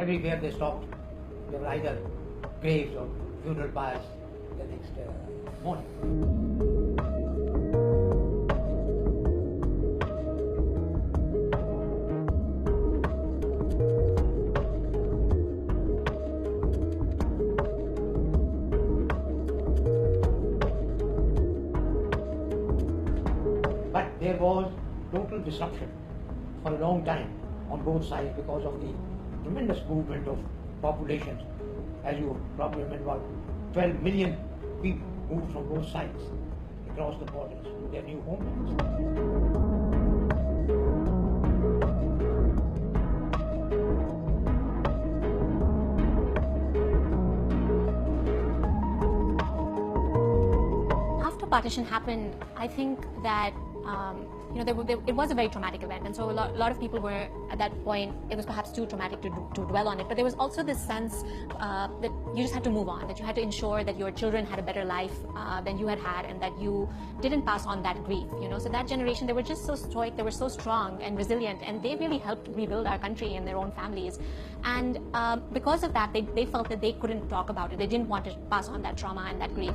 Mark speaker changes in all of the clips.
Speaker 1: Everywhere they stopped, there were either graves or funeral pyres the next morning. But there was total disruption for a long time on both sides because of the tremendous movement of populations. As you probably remember, 12 million people moved from both sides across the borders to their new homelands.
Speaker 2: After partition happened, I think that it was a very traumatic event, and so a lot of people were at that point. It was perhaps too traumatic to dwell on it, but there was also this sense that you just had to move on, that you had to ensure that your children had a better life than you had, and that you didn't pass on that grief. So that generation, they were just so stoic, they were so strong and resilient, and they really helped rebuild our country and their own families. And because of that, they felt that they couldn't talk about it. They didn't want to pass on that trauma and that grief.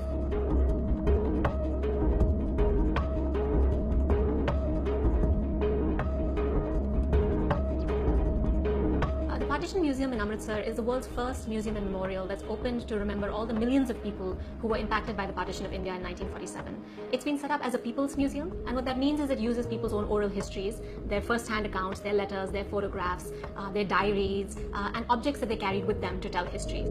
Speaker 2: The Partition Museum in Amritsar is the world's first museum and memorial that's opened to remember all the millions of people who were impacted by the partition of India in 1947. It's been set up as a people's museum, and what that means is it uses people's own oral histories, their first-hand accounts, their letters, their photographs, their diaries, and objects that they carried with them to tell history.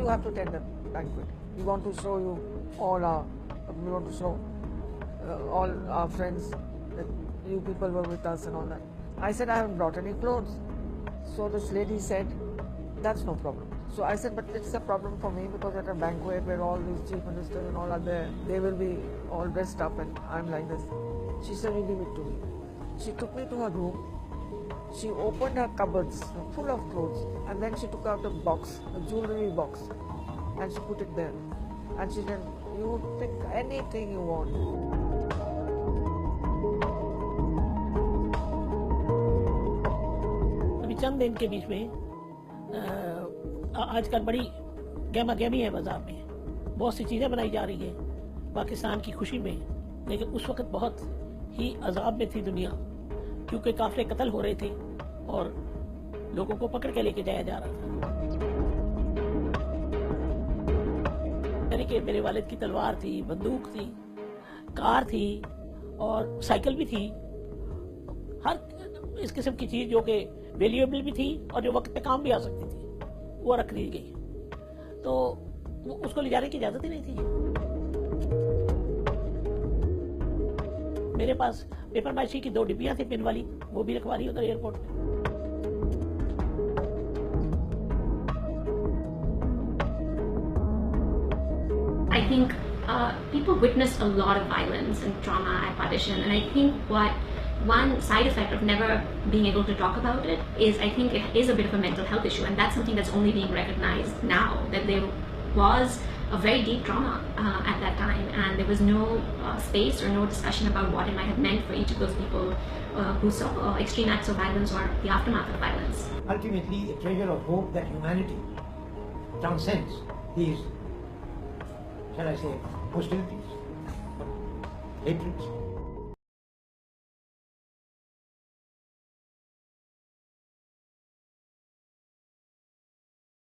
Speaker 3: You have to attend the banquet. We want to show you all all our friends that you people were with us and all that. I said, I haven't brought any clothes. So this lady said, that's no problem. So I said, but it's a problem for me because at a banquet where all these chief ministers and all are there, they will be all dressed up and I'm like this. She said, you give it to me. She took me to her room. She opened her cupboards full of clothes, and then she took out a box, a jewelry box, and she put it there. And she said, you pick anything you want.
Speaker 4: अभी चंद दिन के बीच में आजकल बड़ी गहमा गहमी है बाजार में, बहुत सी चीज़ें बनाई जा रही हैं पाकिस्तान की खुशी में, लेकिन उस वक्त बहुत ही अजाब में थी दुनिया, क्योंकि काफिले कत्ल हो रहे थे और लोगों को पकड़ के लेके जाया जा रहा था। यानी कि मेरे वालिद की तलवार थी, बंदूक थी, कार थी और साइकिल भी थी, हर इस किस्म की चीज जो कि वैल्यूएबल भी थी और जो वक्त पे काम भी आ सकती थी, वो रख ली गई। तो उसको ले जाने की इजाजत ही नहीं थी। मेरे पास पेपर माइशी की 2 डिब्बियां थी पिन वाली, वो भी रखवा ली उधर एयरपोर्ट पे।
Speaker 2: I think people witnessed a lot of violence and trauma at partition, and I think one side effect of never being able to talk about it is, I think it is a bit of a mental health issue, and that's something that's only being recognized now, that there was a very deep trauma at that time, and there was no space or no discussion about what it might have meant for each of those people who saw extreme acts of violence or the aftermath of violence.
Speaker 1: Ultimately, a treasure of hope that humanity transcends these, shall I say, hostilities, hatreds.